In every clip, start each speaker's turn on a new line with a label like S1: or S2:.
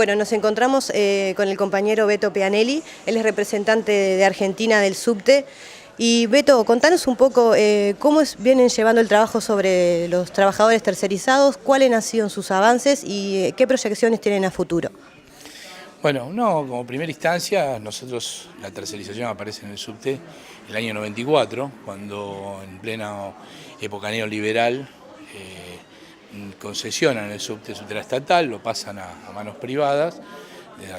S1: Bueno, nos encontramos con el compañero Beto Pianelli, él es representante de Argentina del subte. Y Beto, contanos un poco cómo vienen llevando el trabajo sobre los trabajadores tercerizados, cuáles han sido sus avances y qué proyecciones tienen a futuro.
S2: Bueno, como primera instancia, nosotros, la tercerización aparece en el subte el año 94, cuando en plena época neoliberal concesionan el subte era estatal, lo pasan a manos privadas,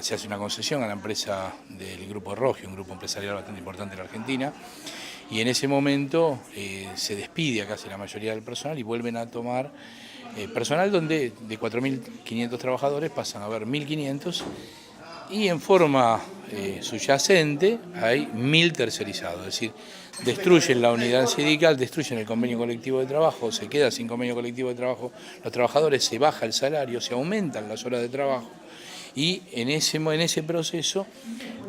S2: se hace una concesión a la empresa del Grupo Rogio, un grupo empresarial bastante importante en la Argentina, y en ese momento se despide a casi la mayoría del personal y vuelven a tomar personal donde de 4.500 trabajadores pasan a haber 1.500 y en forma subyacente hay 1.000 tercerizados, es decir, destruyen la unidad sindical, destruyen el convenio colectivo de trabajo, se queda sin convenio colectivo de trabajo, los trabajadores, se baja el salario, se aumentan las horas de trabajo y en ese proceso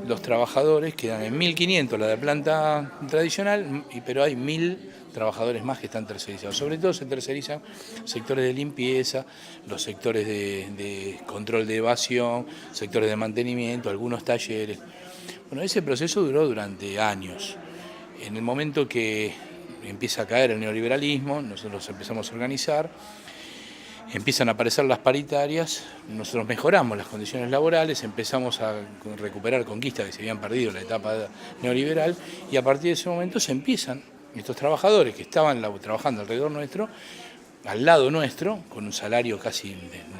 S2: los trabajadores quedan en 1.500, la de planta tradicional, pero hay 1.000 trabajadores más que están tercerizados. Sobre todo se tercerizan sectores de limpieza, los sectores de control de evasión, sectores de mantenimiento, algunos talleres. Bueno, ese proceso duró durante años. En el momento que empieza a caer el neoliberalismo, nosotros empezamos a organizar, empiezan a aparecer las paritarias, nosotros mejoramos las condiciones laborales, empezamos a recuperar conquistas que se habían perdido en la etapa neoliberal y a partir de ese momento se empiezan estos trabajadores que estaban trabajando alrededor nuestro, al lado nuestro, con un salario casi,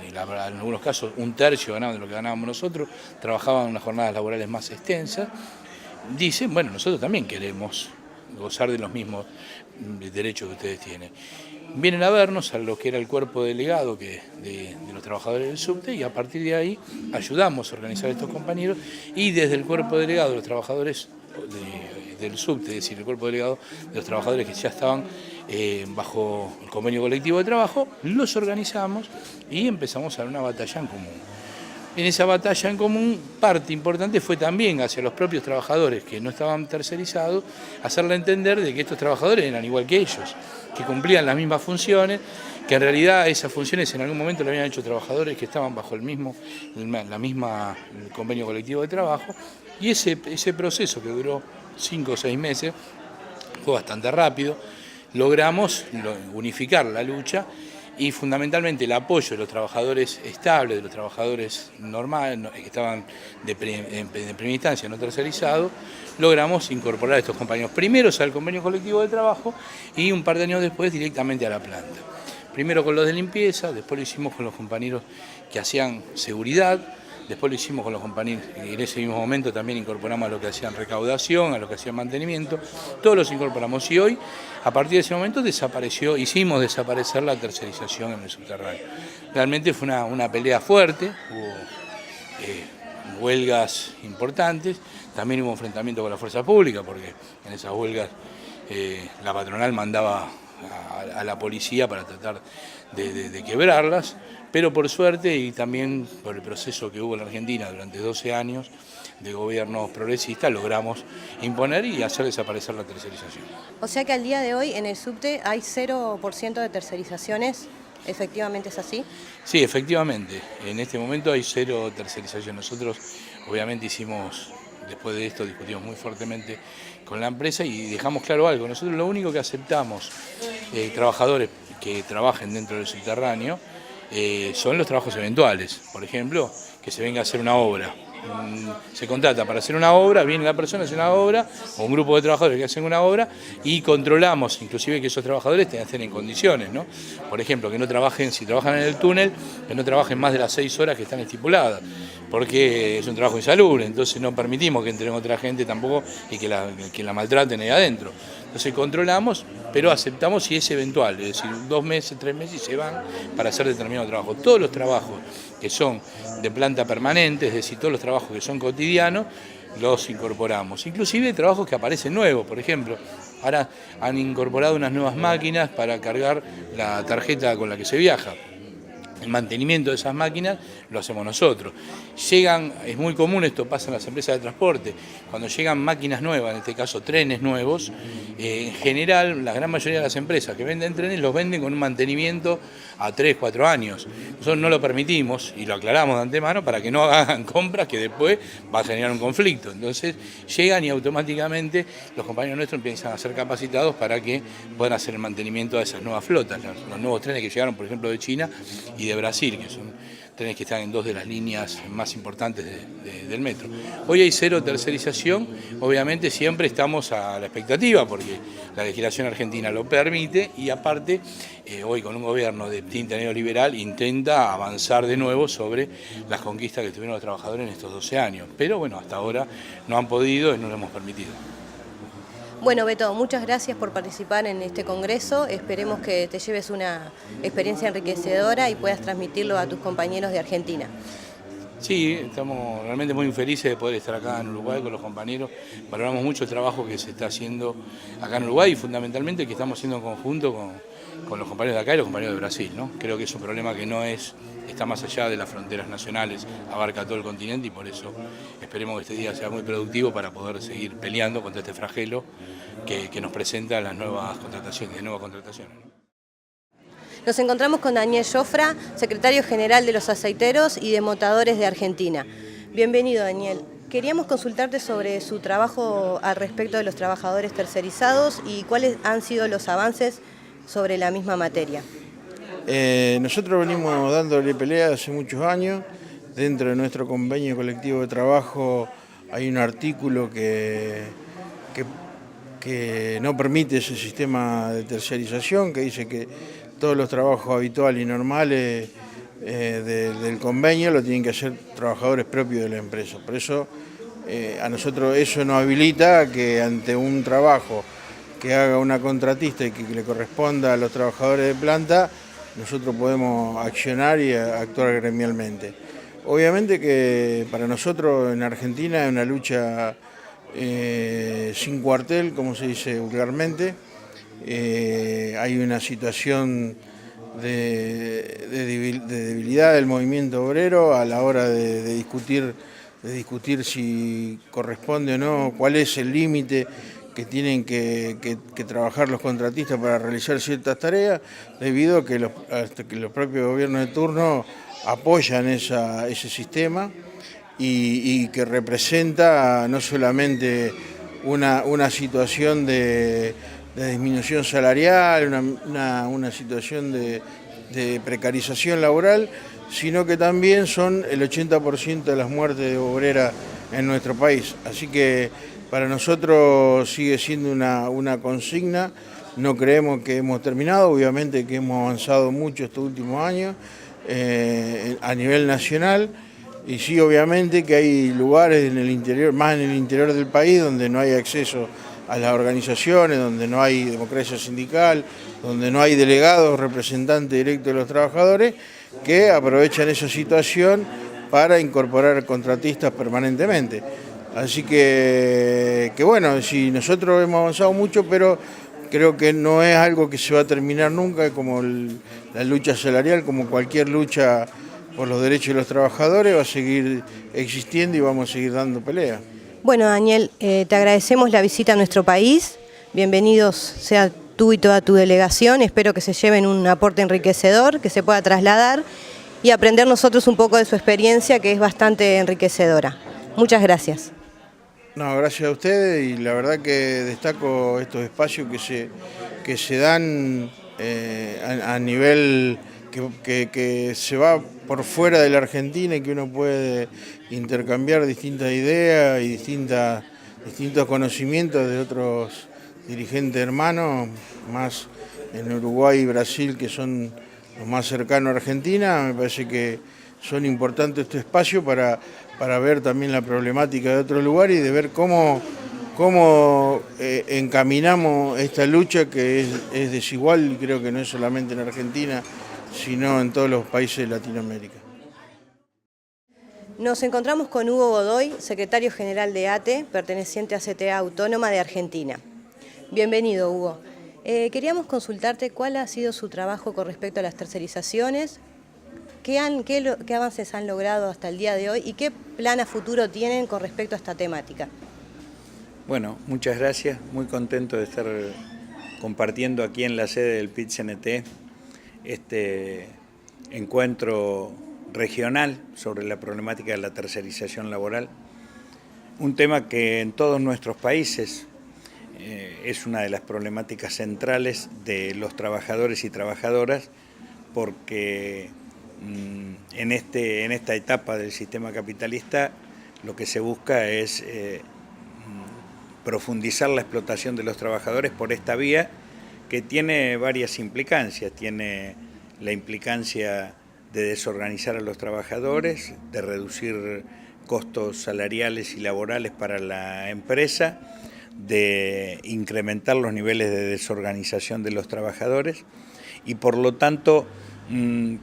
S2: en algunos casos, un tercio ganaban de lo que ganábamos nosotros, trabajaban unas jornadas laborales más extensas, dicen, bueno, nosotros también queremos gozar de los mismos derechos que ustedes tienen. Vienen a vernos a lo que era el cuerpo delegado de los trabajadores del subte y a partir de ahí ayudamos a organizar a estos compañeros y desde el cuerpo delegado de los trabajadores del subte, es decir, el cuerpo delegado de los trabajadores que ya estaban bajo el convenio colectivo de trabajo, los organizamos y empezamos a dar una batalla en común. En esa batalla en común, parte importante fue también hacia los propios trabajadores que no estaban tercerizados, hacerle entender de que estos trabajadores eran igual que ellos, que cumplían las mismas funciones, que en realidad esas funciones en algún momento lo habían hecho trabajadores que estaban bajo el convenio colectivo de trabajo, y ese proceso que duró 5 o 6 meses fue bastante rápido, logramos unificar la lucha y fundamentalmente el apoyo de los trabajadores estables, de los trabajadores normales, que estaban de primera instancia no tercerizados, logramos incorporar a estos compañeros primero al convenio colectivo de trabajo y un par de años después directamente a la planta. Primero con los de limpieza, después lo hicimos con los compañeros que hacían seguridad, después lo hicimos con los compañeros, y en ese mismo momento también incorporamos a los que hacían recaudación, a los que hacían mantenimiento, todos los incorporamos y hoy, a partir de ese momento hicimos desaparecer la tercerización en el subterráneo. Realmente fue una pelea fuerte, hubo huelgas importantes, también hubo enfrentamiento con la fuerza pública, porque en esas huelgas la patronal mandaba a la policía para tratar de quebrarlas, pero por suerte y también por el proceso que hubo en la Argentina durante 12 años de gobiernos progresistas, logramos imponer y hacer desaparecer la tercerización.
S1: O sea que al día de hoy en el subte hay 0% de tercerizaciones, ¿efectivamente es así?
S2: Sí, efectivamente, en este momento hay 0 tercerización. Nosotros obviamente después de esto discutimos muy fuertemente con la empresa y dejamos claro algo, nosotros lo único que aceptamos trabajadores que trabajen dentro del subterráneo son los trabajos eventuales, por ejemplo, que se venga a hacer una obra. Se contrata para hacer una obra, viene la persona, hace una obra, o un grupo de trabajadores que hacen una obra, y controlamos inclusive que esos trabajadores estén en condiciones, ¿no? Por ejemplo, que no trabajen, si trabajan en el túnel, que no trabajen más de las 6 horas que están estipuladas, porque es un trabajo insalubre, entonces no permitimos que entre otra gente tampoco y que la maltraten ahí adentro. Entonces controlamos, pero aceptamos si es eventual, es decir, 2 meses, 3 meses y se van para hacer determinado trabajo. Todos los trabajos que son de planta permanente, es decir, todos los trabajos que son cotidianos, los incorporamos. Inclusive trabajos que aparecen nuevos, por ejemplo, ahora han incorporado unas nuevas máquinas para cargar la tarjeta con la que se viaja. El mantenimiento de esas máquinas lo hacemos nosotros. Llegan, es muy común, esto pasa en las empresas de transporte, cuando llegan máquinas nuevas, en este caso trenes nuevos, en general la gran mayoría de las empresas que venden trenes los venden con un mantenimiento a 3, 4 años. Nosotros no lo permitimos y lo aclaramos de antemano para que no hagan compras que después va a generar un conflicto. Entonces llegan y automáticamente los compañeros nuestros empiezan a ser capacitados para que puedan hacer el mantenimiento de esas nuevas flotas, los nuevos trenes que llegaron, por ejemplo, de China y de Brasil, que son trenes que están en 2 de las líneas más importantes del metro. Hoy hay 0 tercerización, obviamente siempre estamos a la expectativa porque la legislación argentina lo permite y aparte hoy con un gobierno de tinte neoliberal intenta avanzar de nuevo sobre las conquistas que tuvieron los trabajadores en estos 12 años, pero bueno, hasta ahora no han podido y no lo hemos permitido.
S1: Bueno, Beto, muchas gracias por participar en este congreso. Esperemos que te lleves una experiencia enriquecedora y puedas transmitirlo a tus compañeros de Argentina.
S2: Sí, estamos realmente muy felices de poder estar acá en Uruguay con los compañeros. Valoramos mucho el trabajo que se está haciendo acá en Uruguay y fundamentalmente el que estamos haciendo en conjunto con los compañeros de acá y los compañeros de Brasil, ¿no? Creo que es un problema que está más allá de las fronteras nacionales, abarca todo el continente y por eso esperemos que este día sea muy productivo para poder seguir peleando contra este flagelo que nos presenta las nuevas contrataciones,
S1: Nos encontramos con Daniel Jofra, secretario general de los aceiteros y demotadores de Argentina. Bienvenido, Daniel. Queríamos consultarte sobre su trabajo al respecto de los trabajadores tercerizados y cuáles han sido los avances sobre la misma materia.
S3: Nosotros venimos dándole pelea hace muchos años. Dentro de nuestro convenio colectivo de trabajo hay un artículo que no permite ese sistema de tercerización, que dice que todos los trabajos habituales y normales del convenio lo tienen que hacer trabajadores propios de la empresa. Por eso a nosotros eso nos habilita que ante un trabajo que haga una contratista y que le corresponda a los trabajadores de planta, nosotros podemos accionar y actuar gremialmente. Obviamente que para nosotros en Argentina es una lucha sin cuartel, como se dice vulgarmente. Hay una situación de debilidad del movimiento obrero a la hora de discutir si corresponde o no, cuál es el límite que tienen que trabajar los contratistas para realizar ciertas tareas, debido a que los propios gobiernos de turno apoyan ese sistema y que representa no solamente una situación de disminución salarial, una situación de precarización laboral, sino que también son el 80% de las muertes obreras en nuestro país. Así que para nosotros sigue siendo una consigna, no creemos que hemos terminado, obviamente que hemos avanzado mucho estos últimos años a nivel nacional, y sí, obviamente que hay lugares en el interior, más en el interior del país, donde no hay acceso a las organizaciones, donde no hay democracia sindical, donde no hay delegados, representantes directos de los trabajadores, que aprovechan esa situación para incorporar contratistas permanentemente. Así que bueno, sí, nosotros hemos avanzado mucho, pero creo que no es algo que se va a terminar nunca, como la lucha salarial, como cualquier lucha por los derechos de los trabajadores, va a seguir existiendo y vamos a seguir dando pelea.
S1: Bueno, Daniel, te agradecemos la visita a nuestro país. Bienvenidos sea tú y toda tu delegación. Espero que se lleven un aporte enriquecedor, que se pueda trasladar y aprender nosotros un poco de su experiencia, que es bastante enriquecedora. Muchas gracias.
S3: No, gracias a ustedes, y la verdad que destaco estos espacios que se dan a nivel que se va por fuera de la Argentina y que uno puede intercambiar distintas ideas y distintos conocimientos de otros dirigentes hermanos, más en Uruguay y Brasil, que son los más cercanos a Argentina. Me parece que son importantes estos espacios para ver también la problemática de otros lugares y de ver cómo encaminamos esta lucha, que es desigual, y creo que no es solamente en Argentina, sino en todos los países de Latinoamérica.
S1: Nos encontramos con Hugo Godoy, secretario general de ATE, perteneciente a CTA Autónoma de Argentina. Bienvenido, Hugo. Queríamos consultarte cuál ha sido su trabajo con respecto a las tercerizaciones ¿Qué avances han logrado hasta el día de hoy y qué plan a futuro tienen con respecto a esta temática?
S4: Bueno, muchas gracias, muy contento de estar compartiendo aquí en la sede del PIT-CNT este encuentro regional sobre la problemática de la tercerización laboral, un tema que en todos nuestros países es una de las problemáticas centrales de los trabajadores y trabajadoras, porque en esta etapa del sistema capitalista lo que se busca es profundizar la explotación de los trabajadores por esta vía, que tiene varias implicancias. Tiene la implicancia de desorganizar a los trabajadores, de reducir costos salariales y laborales para la empresa, de incrementar los niveles de desorganización de los trabajadores y por lo tanto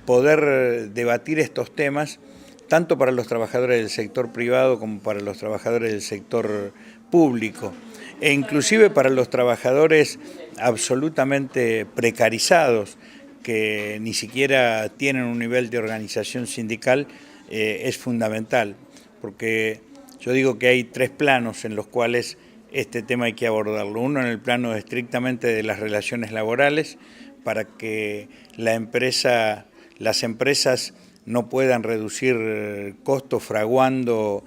S4: poder debatir estos temas tanto para los trabajadores del sector privado como para los trabajadores del sector público e inclusive para los trabajadores absolutamente precarizados que ni siquiera tienen un nivel de organización sindical. Es fundamental, porque yo digo que hay tres planos en los cuales este tema hay que abordarlo. Uno en el plano estrictamente de las relaciones laborales, para que las empresas no puedan reducir costos fraguando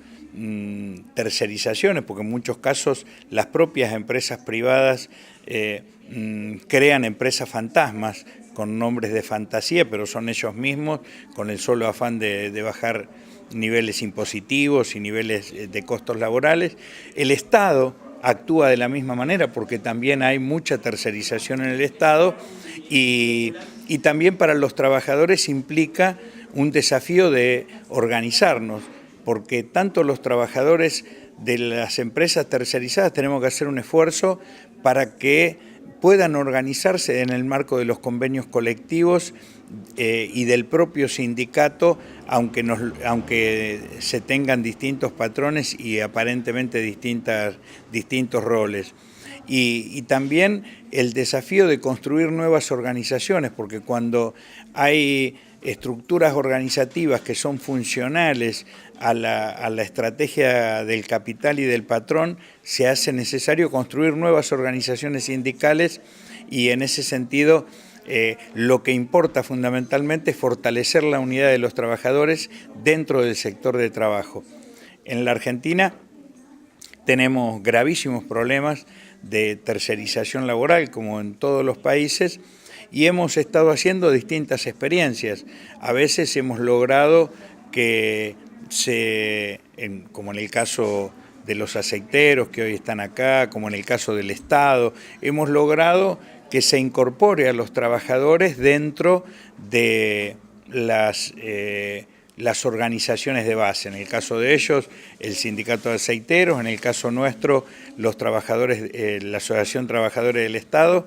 S4: tercerizaciones, porque en muchos casos las propias empresas privadas crean empresas fantasmas con nombres de fantasía, pero son ellos mismos con el solo afán de bajar niveles impositivos y niveles de costos laborales. El Estado actúa de la misma manera porque también hay mucha tercerización en el Estado y también para los trabajadores implica un desafío de organizarnos, porque tanto los trabajadores de las empresas tercerizadas tenemos que hacer un esfuerzo para que puedan organizarse en el marco de los convenios colectivos y del propio sindicato, aunque se tengan distintos patrones y aparentemente distintos roles. Y también el desafío de construir nuevas organizaciones, porque cuando hay estructuras organizativas que son funcionales a la estrategia del capital y del patrón, se hace necesario construir nuevas organizaciones sindicales y en ese sentido lo que importa fundamentalmente es fortalecer la unidad de los trabajadores dentro del sector de trabajo. En la Argentina tenemos gravísimos problemas de tercerización laboral, como en todos los países, y hemos estado haciendo distintas experiencias. A veces hemos logrado que como en el caso de los aceiteros que hoy están acá, como en el caso del Estado, hemos logrado que se incorpore a los trabajadores dentro de las organizaciones de base. En el caso de ellos, el Sindicato de Aceiteros; en el caso nuestro, los trabajadores, la Asociación Trabajadores del Estado,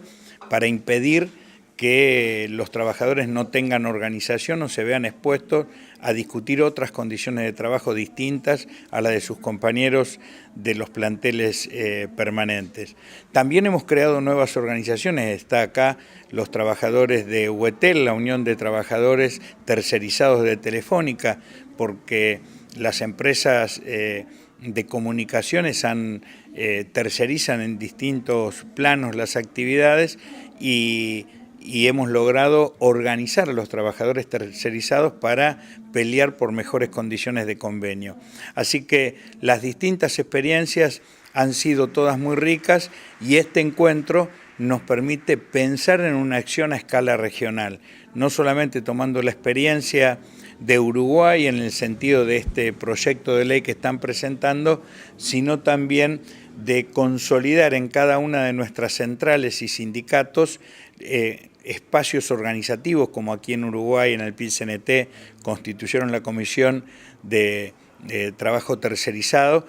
S4: para impedir que los trabajadores no tengan organización o se vean expuestos a discutir otras condiciones de trabajo distintas a las de sus compañeros de los planteles permanentes. También hemos creado nuevas organizaciones. Está acá los trabajadores de UETEL, la Unión de Trabajadores Tercerizados de Telefónica, porque las empresas de comunicaciones tercerizan en distintos planos las actividades y hemos logrado organizar a los trabajadores tercerizados para pelear por mejores condiciones de convenio. Así que las distintas experiencias han sido todas muy ricas y este encuentro nos permite pensar en una acción a escala regional, no solamente tomando la experiencia de Uruguay en el sentido de este proyecto de ley que están presentando, sino también de consolidar en cada una de nuestras centrales y sindicatos espacios organizativos, como aquí en Uruguay, en el PIT-CNT, constituyeron la Comisión de Trabajo Tercerizado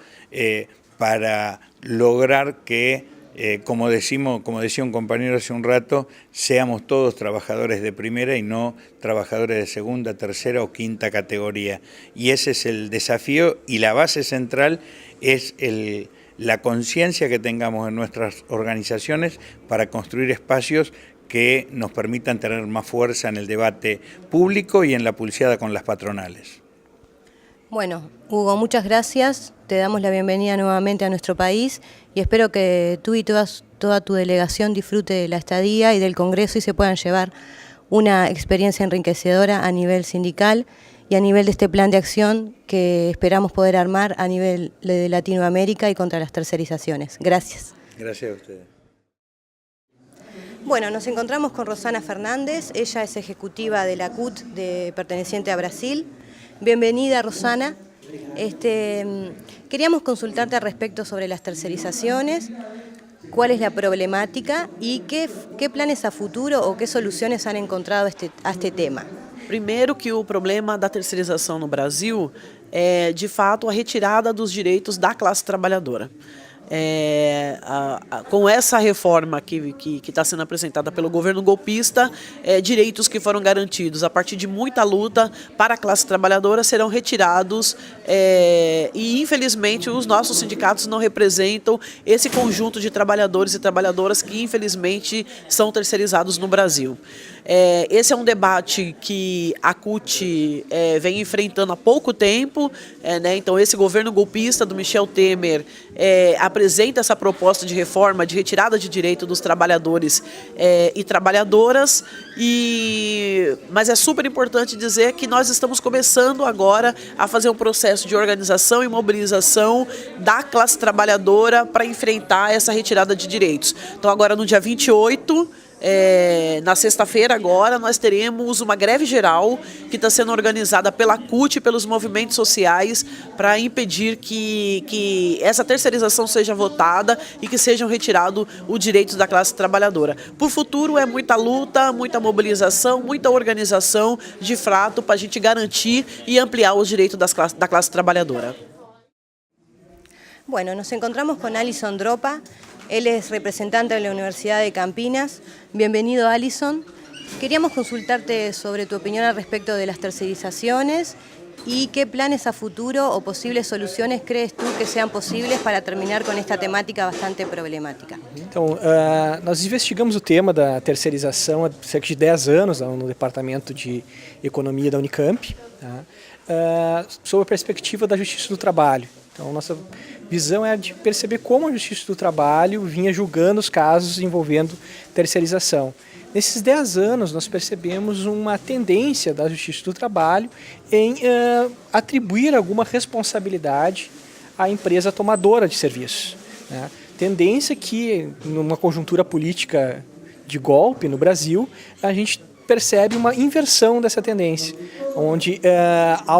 S4: para lograr que, como decía un compañero hace un rato, seamos todos trabajadores de primera y no trabajadores de segunda, tercera o quinta categoría. Y ese es el desafío, y la base central es la conciencia que tengamos en nuestras organizaciones para construir espacios que nos permitan tener más fuerza en el debate público y en la pulseada con las patronales.
S1: Bueno, Hugo, muchas gracias. Te damos la bienvenida nuevamente a nuestro país y espero que tú y toda tu delegación disfrute de la estadía y del Congreso y se puedan llevar una experiencia enriquecedora a nivel sindical y a nivel de este plan de acción que esperamos poder armar a nivel de Latinoamérica y contra las tercerizaciones. Gracias.
S4: Gracias a ustedes.
S1: Bueno, nos encontramos con Rosana Fernández, ella es ejecutiva de la CUT perteneciente a Brasil. Bienvenida, Rosana. Queríamos consultarte al respecto sobre las tercerizaciones, cuál es la problemática y qué planes a futuro ou qué soluciones han encontrado a este tema.
S5: Primeiro que o problema da terceirização no Brasil é, de fato, a retirada dos direitos da classe trabalhadora. Com essa reforma que está sendo apresentada pelo governo golpista, direitos que foram garantidos a partir de muita luta para a classe trabalhadora serão retirados e, infelizmente, os nossos sindicatos não representam esse conjunto de trabalhadores e trabalhadoras que, infelizmente, são terceirizados no Brasil. Esse é um debate que a CUT vem enfrentando há pouco tempo, né? Então esse governo golpista do Michel Temer apresenta essa proposta de reforma, de retirada de direito dos trabalhadores e trabalhadoras, mas é super importante dizer que nós estamos começando agora a fazer um processo de organização e mobilização da classe trabalhadora para enfrentar essa retirada de direitos. Então agora no dia 28, na sexta-feira agora, nós teremos uma greve geral que está sendo organizada pela CUT e pelos movimentos sociais para impedir que essa terceirização seja votada e que sejam retirados os direitos da classe trabalhadora. Por futuro é muita luta, muita mobilização, muita organização de fato para a gente garantir e ampliar os direitos da classe trabalhadora.
S1: Bueno, nos encontramos con Alison Dropa. Él es representante de la Universidad de Campinas. Bienvenido, Alison. Queríamos consultarte sobre tu opinión al respecto de las tercerizaciones y qué planes a futuro o posibles soluciones crees tú que sean posibles para terminar con esta temática bastante problemática.
S6: Então, nós investigamos o tema da terceirização há cerca de 10 anos no Departamento de Economia da Unicamp, tá? Sob a perspectiva da Justiça do Trabalho. Então, nossa visão é de perceber como a Justiça do Trabalho vinha julgando os casos envolvendo terceirização. Nesses 10 anos, nós percebemos uma tendência da Justiça do Trabalho em atribuir alguma responsabilidade à empresa tomadora de serviços, né? Tendência que, numa conjuntura política de golpe no Brasil, a gente percebe uma inversão dessa tendência, onde há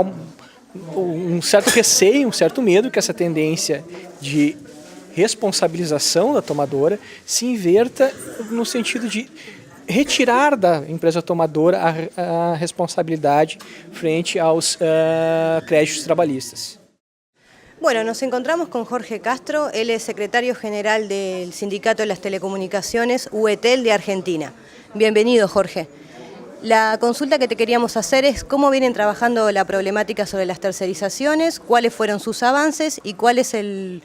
S6: um certo receio, um certo medo que essa tendência de responsabilização da tomadora se inverta no sentido de retirar da empresa tomadora a responsabilidade frente aos créditos trabalhistas.
S1: Bueno, nos encontramos con Jorge Castro, él es secretario general del Sindicato de las Telecomunicaciones, UETEL de Argentina. Bienvenido, Jorge. La consulta que te queríamos hacer es cómo vienen trabajando la problemática sobre las tercerizaciones, cuáles fueron sus avances y cuál es el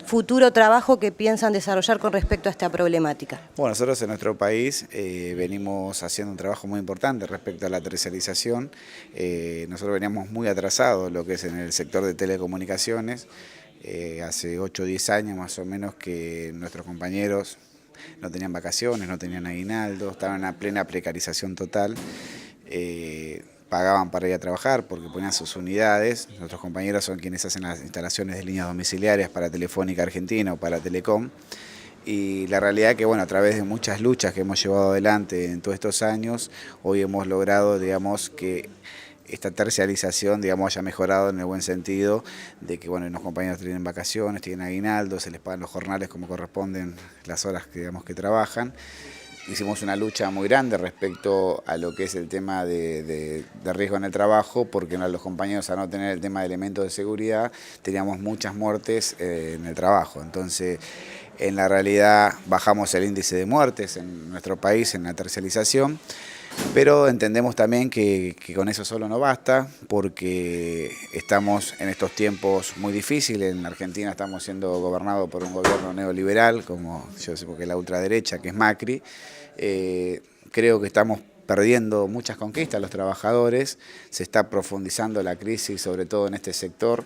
S1: futuro trabajo que piensan desarrollar con respecto a esta problemática.
S7: Bueno, nosotros en nuestro país venimos haciendo un trabajo muy importante respecto a la tercerización. Nosotros veníamos muy atrasados lo que es en el sector de telecomunicaciones. Hace 8 o 10 años más o menos que nuestros compañeros no tenían vacaciones, no tenían aguinaldo, estaban en una plena precarización total. Pagaban para ir a trabajar porque ponían sus unidades. Nuestros compañeros son quienes hacen las instalaciones de líneas domiciliarias para Telefónica Argentina o para Telecom. Y la realidad es que, bueno, a través de muchas luchas que hemos llevado adelante en todos estos años, hoy hemos logrado, digamos, que esta terciarización, digamos, haya mejorado en el buen sentido de que, bueno, los compañeros tienen vacaciones, tienen aguinaldo, se les pagan los jornales como corresponden las horas que, digamos, que trabajan. Hicimos una lucha muy grande respecto a lo que es el tema de riesgo en el trabajo, porque los compañeros, al no tener el tema de elementos de seguridad, teníamos muchas muertes en el trabajo. Entonces, en la realidad bajamos el índice de muertes en nuestro país en la terciarización, pero entendemos también que con eso solo no basta, porque estamos en estos tiempos muy difíciles. En Argentina estamos siendo gobernados por un gobierno neoliberal, como yo sé, porque la ultraderecha, que es Macri, Creo que estamos perdiendo muchas conquistas los trabajadores, se está profundizando la crisis, sobre todo en este sector,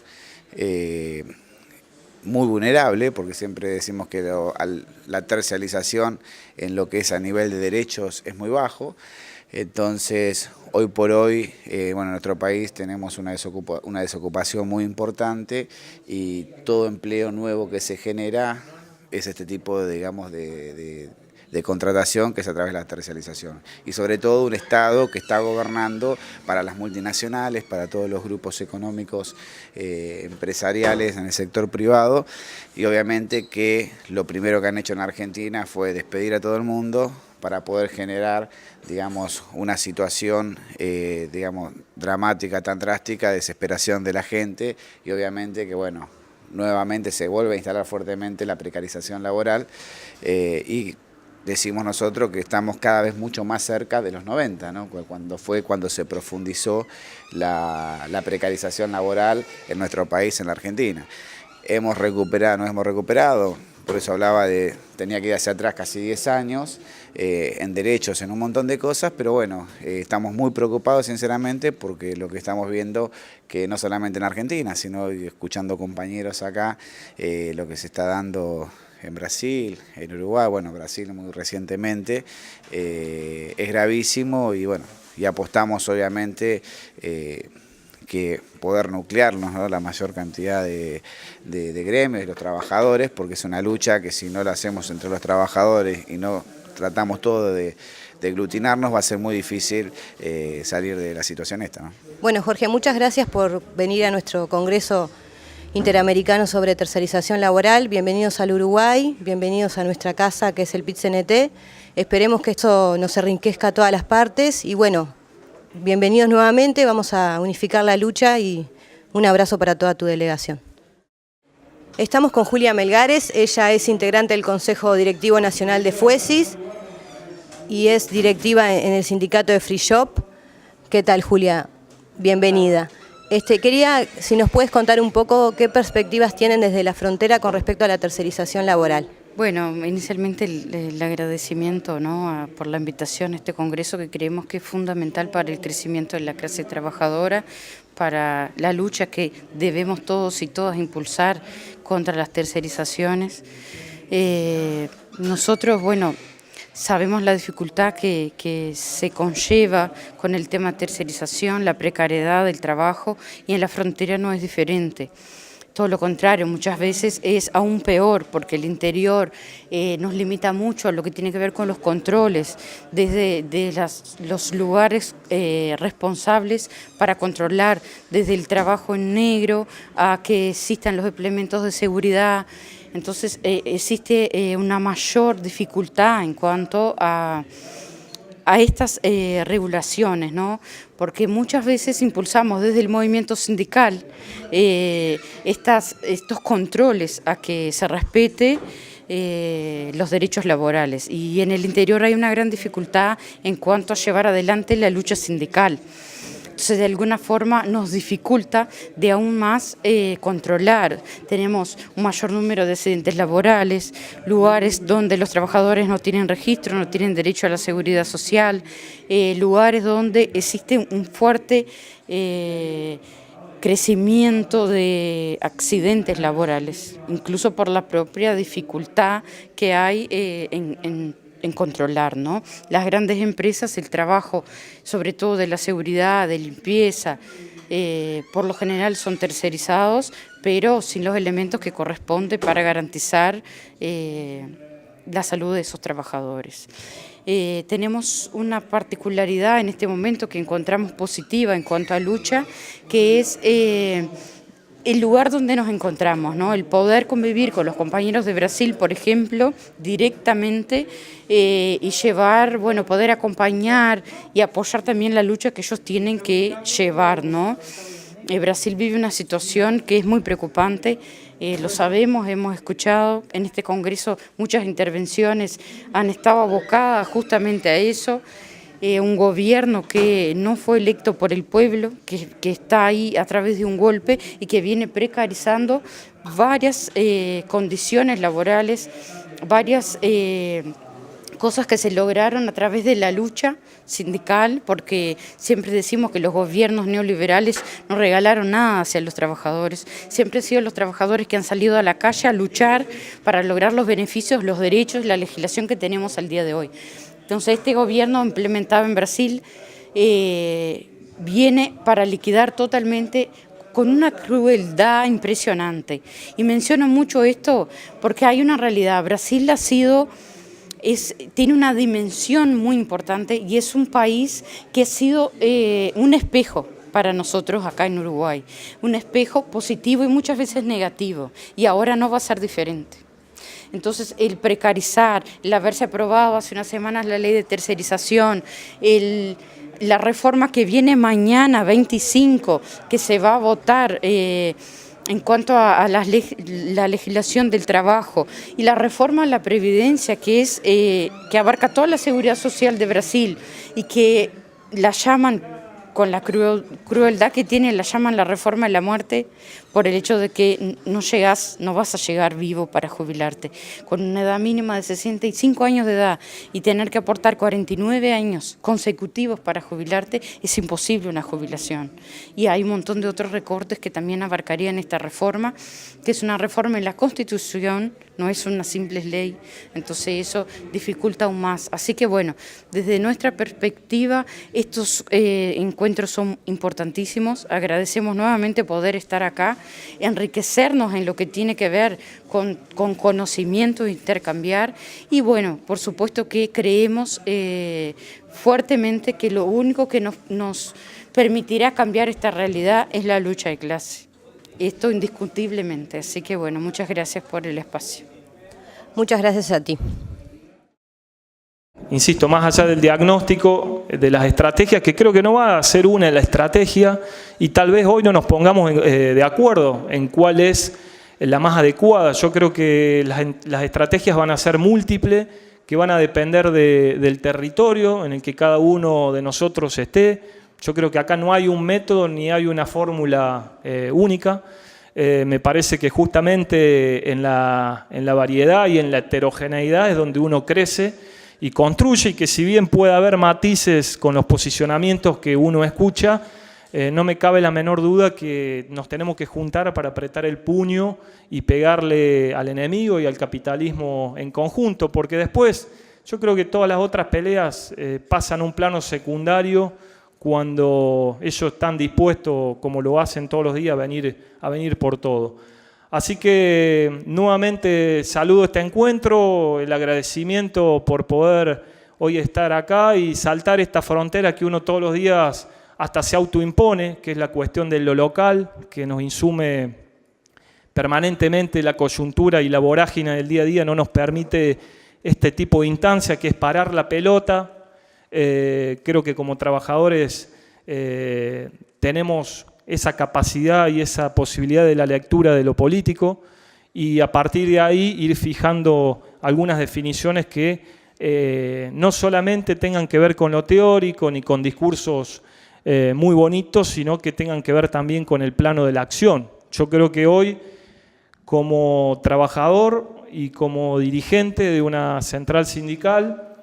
S7: muy vulnerable, porque siempre decimos que la tercialización en lo que es a nivel de derechos es muy bajo. Entonces, hoy por hoy, bueno, en nuestro país tenemos una desocupación muy importante y todo empleo nuevo que se genera es este tipo de, digamos, de contratación, que es a través de la tercialización. Y sobre todo un Estado que está gobernando para las multinacionales, para todos los grupos económicos empresariales en el sector privado, y obviamente que lo primero que han hecho en Argentina fue despedir a todo el mundo para poder generar, digamos, una situación, digamos, dramática, tan drástica, de desesperación de la gente, y obviamente que, bueno, nuevamente se vuelve a instalar fuertemente la precarización laboral, y decimos nosotros que estamos cada vez mucho más cerca de los 90, ¿no? Cuando se profundizó la precarización laboral en nuestro país, en la Argentina. Hemos recuperado, no hemos recuperado, por eso hablaba de, tenía que ir hacia atrás casi 10 años, en derechos, en un montón de cosas, pero bueno, estamos muy preocupados sinceramente porque lo que estamos viendo, que no solamente en Argentina, sino escuchando compañeros acá, lo que se está dando en Brasil, en Uruguay, bueno, Brasil muy recientemente, es gravísimo, y bueno, y apostamos obviamente que poder nuclearnos, ¿no?, la mayor cantidad de gremios, de los trabajadores, porque es una lucha que si no la hacemos entre los trabajadores y no tratamos todo de aglutinarnos, va a ser muy difícil salir de la situación esta, ¿no?
S1: Bueno, Jorge, muchas gracias por venir a nuestro Congreso Interamericano sobre Tercerización Laboral. Bienvenidos al Uruguay, bienvenidos a nuestra casa, que es el PIT-CNT. Esperemos que esto nos enriquezca a todas las partes y bueno, bienvenidos nuevamente, vamos a unificar la lucha y un abrazo para toda tu delegación. Estamos con Julia Melgares, ella es integrante del Consejo Directivo Nacional de FUESIS y es directiva en el sindicato de Free Shop. ¿Qué tal, Julia? Bienvenida. Quería, si nos puedes contar un poco qué perspectivas tienen desde la frontera con respecto a la tercerización laboral.
S8: Bueno, inicialmente el agradecimiento, ¿no?, por la invitación a este congreso, que creemos que es fundamental para el crecimiento de la clase trabajadora, para la lucha que debemos todos y todas impulsar contra las tercerizaciones. Nosotros, bueno, sabemos la dificultad que se conlleva con el tema de tercerización, la precariedad del trabajo, y en la frontera no es diferente. Todo lo contrario, muchas veces es aún peor, porque el interior nos limita mucho a lo que tiene que ver con los controles, desde los lugares responsables para controlar, desde el trabajo en negro a que existan los implementos de seguridad. Entonces existe una mayor dificultad en cuanto a estas regulaciones, ¿no? Porque muchas veces impulsamos desde el movimiento sindical estos controles a que se respete los derechos laborales, y en el interior hay una gran dificultad en cuanto a llevar adelante la lucha sindical. Entonces, de alguna forma nos dificulta de aún más controlar. Tenemos un mayor número de accidentes laborales, lugares donde los trabajadores no tienen registro, no tienen derecho a la seguridad social, lugares donde existe un fuerte crecimiento de accidentes laborales, incluso por la propia dificultad que hay en controlar, ¿no? Las grandes empresas, el trabajo, sobre todo de la seguridad, de limpieza, por lo general son tercerizados, pero sin los elementos que corresponde para garantizar la salud de esos trabajadores. Tenemos una particularidad en este momento que encontramos positiva en cuanto a lucha, que es el lugar donde nos encontramos, ¿no? El poder convivir con los compañeros de Brasil, por ejemplo, directamente, y llevar, bueno, poder acompañar y apoyar también la lucha que ellos tienen que llevar, ¿no? Brasil vive una situación que es muy preocupante, lo sabemos, hemos escuchado en este congreso muchas intervenciones, han estado abocadas justamente a eso. Un gobierno que no fue electo por el pueblo, que está ahí a través de un golpe y que viene precarizando varias condiciones laborales, varias cosas que se lograron a través de la lucha sindical, porque siempre decimos que los gobiernos neoliberales no regalaron nada hacia los trabajadores, siempre han sido los trabajadores que han salido a la calle a luchar para lograr los beneficios, los derechos, la legislación que tenemos al día de hoy. Entonces este gobierno implementado en Brasil viene para liquidar totalmente con una crueldad impresionante. Y menciono mucho esto porque hay una realidad. Brasil tiene una dimensión muy importante y es un país que ha sido un espejo para nosotros acá en Uruguay. Un espejo positivo y muchas veces negativo. Y ahora no va a ser diferente. Entonces, el precarizar, el haberse aprobado hace unas semanas la ley de tercerización, la reforma que viene mañana, 25, que se va a votar en cuanto a la legislación del trabajo, y la reforma a la previdencia, que abarca toda la seguridad social de Brasil y que la llaman, con la crueldad que tiene, la llaman la reforma de la muerte, por el hecho de que no vas a llegar vivo para jubilarte. Con una edad mínima de 65 años de edad y tener que aportar 49 años consecutivos para jubilarte, es imposible una jubilación. Y hay un montón de otros recortes que también abarcarían esta reforma, que es una reforma en la Constitución, no es una simple ley, entonces eso dificulta aún más. Así que bueno, desde nuestra perspectiva, estos encuentros son importantísimos. Agradecemos nuevamente poder estar acá, enriquecernos en lo que tiene que ver con conocimiento, intercambiar, y bueno, por supuesto que creemos fuertemente que lo único que nos permitirá cambiar esta realidad es la lucha de clase. Esto indiscutiblemente, así que bueno, muchas gracias por el espacio.
S1: Muchas gracias a ti.
S9: Insisto, más allá del diagnóstico, de las estrategias, que creo que no va a ser una la estrategia, y tal vez hoy no nos pongamos de acuerdo en cuál es la más adecuada. Yo creo que las estrategias van a ser múltiples, que van a depender del territorio en el que cada uno de nosotros esté. Yo creo que acá no hay un método ni hay una fórmula única. Me parece que justamente en la variedad y en la heterogeneidad es donde uno crece y construye, y que si bien puede haber matices con los posicionamientos que uno escucha, no me cabe la menor duda que nos tenemos que juntar para apretar el puño y pegarle al enemigo y al capitalismo en conjunto, porque después yo creo que todas las otras peleas pasan a un plano secundario cuando ellos están dispuestos, como lo hacen todos los días, a venir por todo. Así que nuevamente saludo este encuentro, el agradecimiento por poder hoy estar acá y saltar esta frontera que uno todos los días hasta se autoimpone, que es la cuestión de lo local, que nos insume permanentemente la coyuntura y la vorágine del día a día, no nos permite este tipo de instancia que es parar la pelota. Creo que como trabajadores tenemos esa capacidad y esa posibilidad de la lectura de lo político, y a partir de ahí ir fijando algunas definiciones que no solamente tengan que ver con lo teórico ni con discursos muy bonitos, sino que tengan que ver también con el plano de la acción. Yo creo que hoy, como trabajador y como dirigente de una central sindical,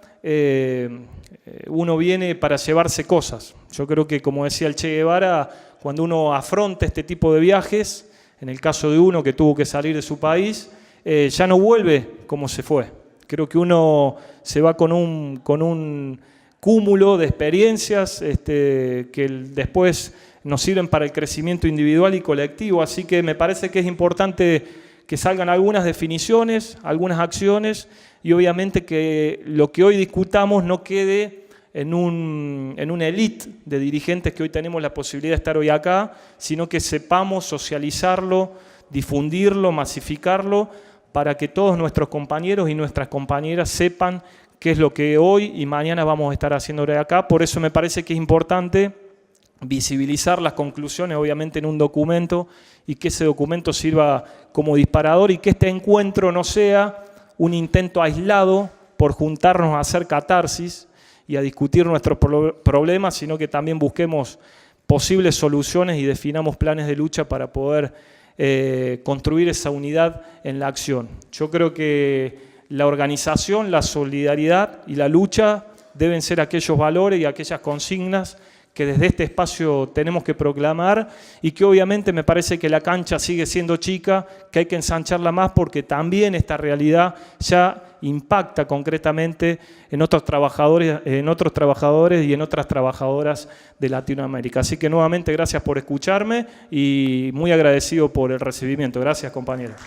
S9: uno viene para llevarse cosas. Yo creo que, como decía el Che Guevara, cuando uno afronta este tipo de viajes, en el caso de uno que tuvo que salir de su país, ya no vuelve como se fue. Creo que uno se va con un cúmulo de experiencias que después nos sirven para el crecimiento individual y colectivo. Así que me parece que es importante que salgan algunas definiciones, algunas acciones, y obviamente que lo que hoy discutamos no quede en una élite de dirigentes que hoy tenemos la posibilidad de estar hoy acá, sino que sepamos socializarlo, difundirlo, masificarlo, para que todos nuestros compañeros y nuestras compañeras sepan qué es lo que hoy y mañana vamos a estar haciendo acá. Por eso me parece que es importante visibilizar las conclusiones, obviamente, en un documento, y que ese documento sirva como disparador, y que este encuentro no sea un intento aislado por juntarnos a hacer catarsis y a discutir nuestros problemas, sino que también busquemos posibles soluciones y definamos planes de lucha para poder construir esa unidad en la acción. Yo creo que la organización, la solidaridad y la lucha deben ser aquellos valores y aquellas consignas que desde este espacio tenemos que proclamar y que obviamente me parece que la cancha sigue siendo chica, que hay que ensancharla más porque también esta realidad ya impacta concretamente en otros trabajadores y en otras trabajadoras de Latinoamérica. Así que nuevamente gracias por escucharme y muy agradecido por el recibimiento. Gracias, compañeros.